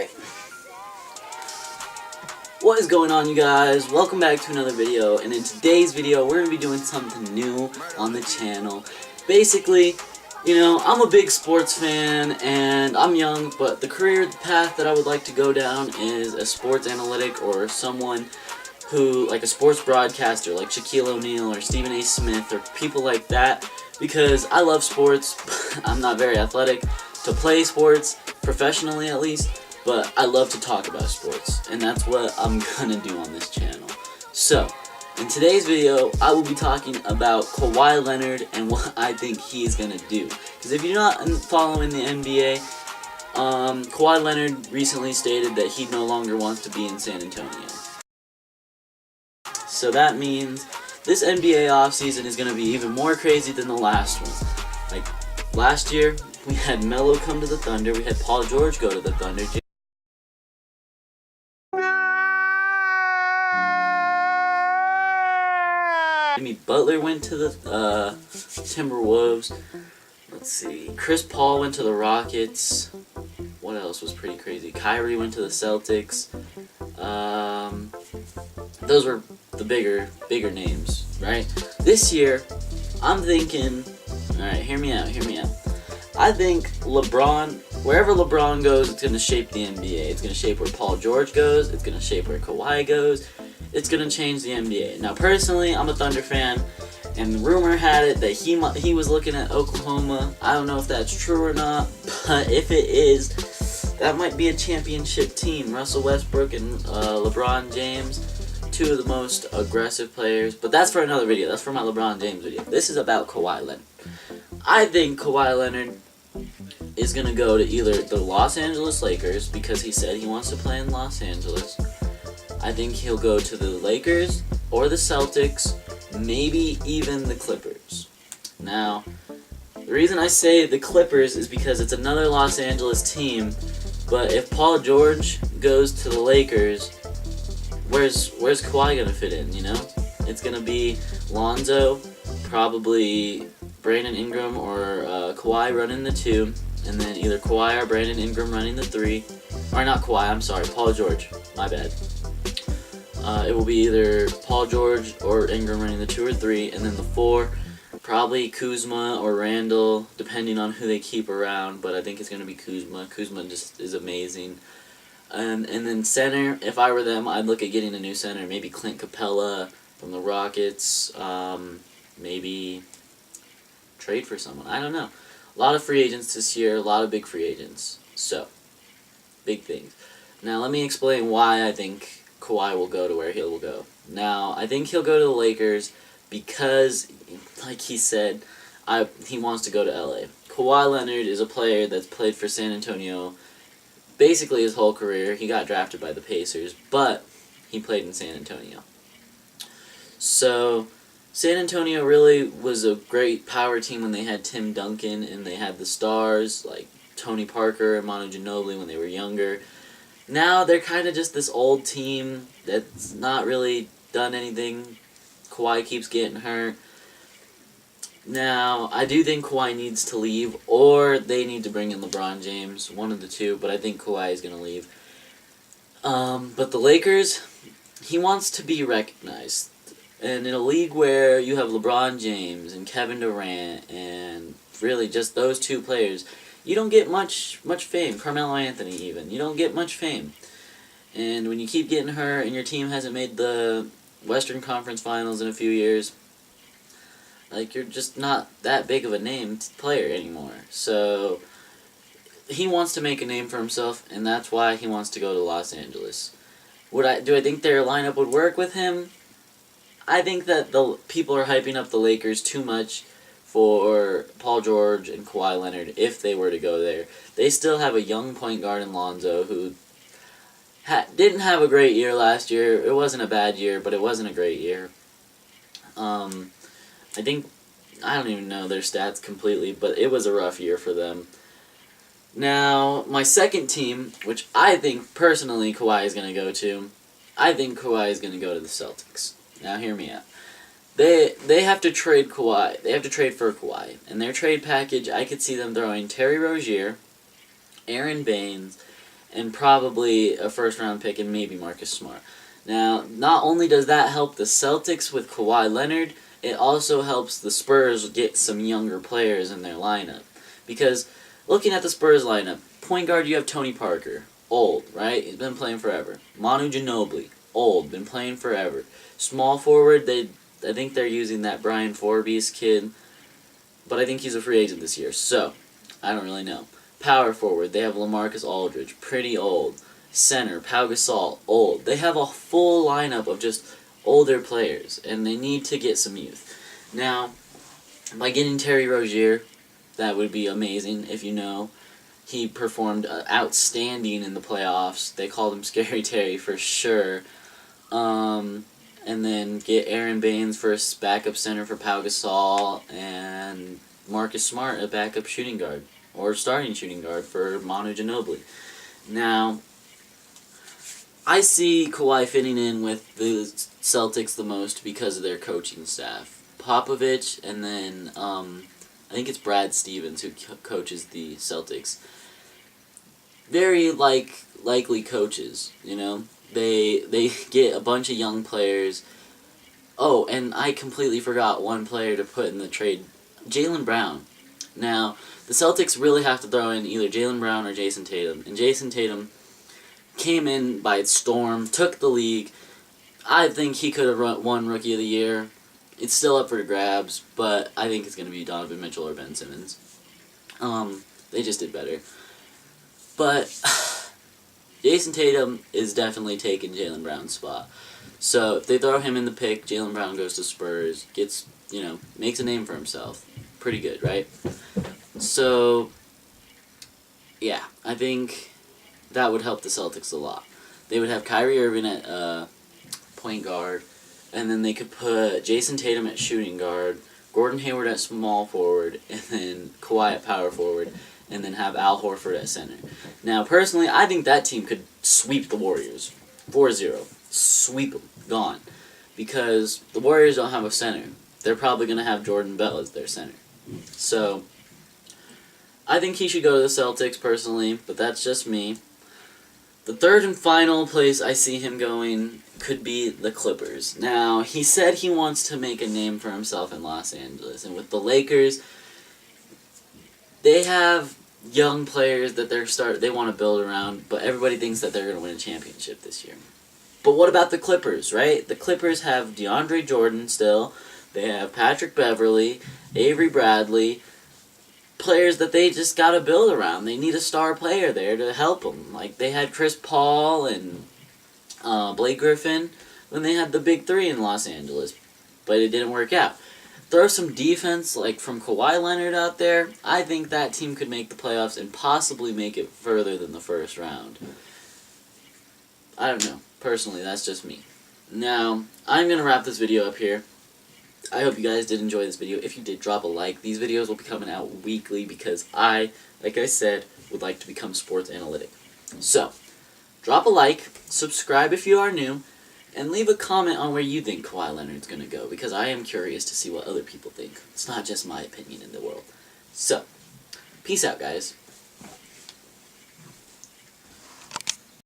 Alright. What is going on, you guys? Welcome back to another video, and in today's video we're going to be doing something new on the channel. Basically, you know, I'm a big sports fan and I'm young, but the career path that I would like to go down is a sports analytic or someone who, like a sports broadcaster like Shaquille O'Neal or Stephen A. Smith or people like that, because I love sports. I'm not very athletic to play sports, professionally at least, but I love to talk about sports, and that's what I'm gonna do on this channel. So, in today's video, I will be talking about Kawhi Leonard and what I think he is gonna do. Because if you're not following the NBA, Kawhi Leonard recently stated that he no longer wants to be in San Antonio. So that means this NBA offseason is going to be even more crazy than the last one. Like, last year, we had Melo come to the Thunder, we had Paul George go to the Thunder, Jimmy Butler went to the Timberwolves, let's see, Chris Paul went to the Rockets, what else was pretty crazy, Kyrie went to the Celtics, those were the bigger names, right? This year, I'm thinking, alright, hear me out. I think LeBron, wherever LeBron goes, it's going to shape the NBA. It's going to shape where Paul George goes, it's going to shape where Kawhi goes, it's going to change the NBA. Now, personally, I'm a Thunder fan, and rumor had it that he was looking at Oklahoma. I don't know if that's true or not, but if it is, that might be a championship team. Russell Westbrook and LeBron James, two of the most aggressive players, but that's for another video. That's for my LeBron James video. This is about Kawhi Leonard. I think Kawhi Leonard is going to go to either the Los Angeles Lakers, because he said he wants to play in Los Angeles. I think he'll go to the Lakers or the Celtics, maybe even the Clippers. Now, the reason I say the Clippers is because it's another Los Angeles team, but if Paul George goes to the Lakers, where's Kawhi gonna fit in, you know? It's gonna be Lonzo, probably Brandon Ingram or Kawhi running the 2, and then either Kawhi or Brandon Ingram running the 3. Or not Kawhi, I'm sorry, Paul George, my bad. It will be either Paul George or Ingram running the 2 or 3, and then the 4, probably Kuzma or Randall, depending on who they keep around, but I think it's gonna be Kuzma. Kuzma just is amazing. And then center, if I were them, I'd look at getting a new center. Maybe Clint Capella from the Rockets. Maybe trade for someone. I don't know. A lot of free agents this year. A lot of big free agents. So, big things. Now, let me explain why I think Kawhi will go to where he will go. Now, I think he'll go to the Lakers because, like he said, he wants to go to LA. Kawhi Leonard is a player that's played for San Antonio basically his whole career. He got drafted by the Pacers, but he played in San Antonio. So, San Antonio really was a great power team when they had Tim Duncan and they had the stars like Tony Parker and Manu Ginobili when they were younger. Now they're kind of just this old team that's not really done anything. Kawhi keeps getting hurt. Now, I do think Kawhi needs to leave, or they need to bring in LeBron James, one of the two, but I think Kawhi is going to leave. But the Lakers, he wants to be recognized. And in a league where you have LeBron James and Kevin Durant and really just those two players, you don't get much fame. Carmelo Anthony even. You don't get much fame. And when you keep getting hurt and your team hasn't made the Western Conference Finals in a few years, like, you're just not that big of a named player anymore. So, he wants to make a name for himself, and that's why he wants to go to Los Angeles. Do I think their lineup would work with him? I think that the people are hyping up the Lakers too much for Paul George and Kawhi Leonard if they were to go there. They still have a young point guard in Lonzo who didn't have a great year last year. It wasn't a bad year, but it wasn't a great year. I don't even know their stats completely, but it was a rough year for them. Now, my second team, which I think personally Kawhi is going to go to, I think Kawhi is going to go to the Celtics. Now, hear me out. They have to trade Kawhi. They have to trade for Kawhi. In their trade package, I could see them throwing Terry Rozier, Aaron Baines, and probably a first-round pick and maybe Marcus Smart. Now, not only does that help the Celtics with Kawhi Leonard, it also helps the Spurs get some younger players in their lineup. Because looking at the Spurs lineup, point guard you have Tony Parker, old, right? He's been playing forever. Manu Ginobili, old, been playing forever. Small forward, I think they're using that Brian Forbees kid, but I think he's a free agent this year, so I don't really know. Power forward, they have LaMarcus Aldridge, pretty old. Center, Pau Gasol, old. They have a full lineup of just older players, and they need to get some youth. Now, by getting Terry Rozier, that would be amazing. If you know, he performed outstanding in the playoffs. They called him Scary Terry for sure. And then get Aaron Baines for a backup center for Pau Gasol, and Marcus Smart, a backup shooting guard, or starting shooting guard for Manu Ginobili. Now, I see Kawhi fitting in with the Celtics the most because of their coaching staff. Popovich, and then I think it's Brad Stevens who coaches the Celtics. Very likely coaches, you know. They get a bunch of young players. Oh, and I completely forgot one player to put in the trade. Jaylen Brown. Now, the Celtics really have to throw in either Jaylen Brown or Jason Tatum. And Jason Tatum came in by storm, took the league. I think he could have won Rookie of the Year. It's still up for grabs, but I think it's going to be Donovan Mitchell or Ben Simmons. They just did better. But Jason Tatum is definitely taking Jaylen Brown's spot. So if they throw him in the pick, Jaylen Brown goes to Spurs, gets, makes a name for himself. Pretty good, right? So, yeah, I think that would help the Celtics a lot. They would have Kyrie Irving at point guard, and then they could put Jason Tatum at shooting guard, Gordon Hayward at small forward, and then Kawhi at power forward, and then have Al Horford at center. Now, personally, I think that team could sweep the Warriors. 4-0. Sweep them. Gone. Because the Warriors don't have a center. They're probably going to have Jordan Bell as their center. So, I think he should go to the Celtics, personally, but that's just me. The third and final place I see him going could be the Clippers. Now, he said he wants to make a name for himself in Los Angeles, and with the Lakers, they have young players that they want to build around, but everybody thinks that they're going to win a championship this year. But what about the Clippers, right? The Clippers have DeAndre Jordan still. They have Patrick Beverley, Avery Bradley, players that they just got to build around. They need a star player there to help them. Like, they had Chris Paul and Blake Griffin when they had the big three in Los Angeles, but it didn't work out. Throw some defense, like from Kawhi Leonard out there, I think that team could make the playoffs and possibly make it further than the first round. I don't know. Personally, that's just me. Now, I'm going to wrap this video up here. I hope you guys did enjoy this video. If you did, drop a like. These videos will be coming out weekly because I, like I said, would like to become sports analytic. So, drop a like, subscribe if you are new, and leave a comment on where you think Kawhi Leonard's going to go, because I am curious to see what other people think. It's not just my opinion in the world. So, peace out, guys.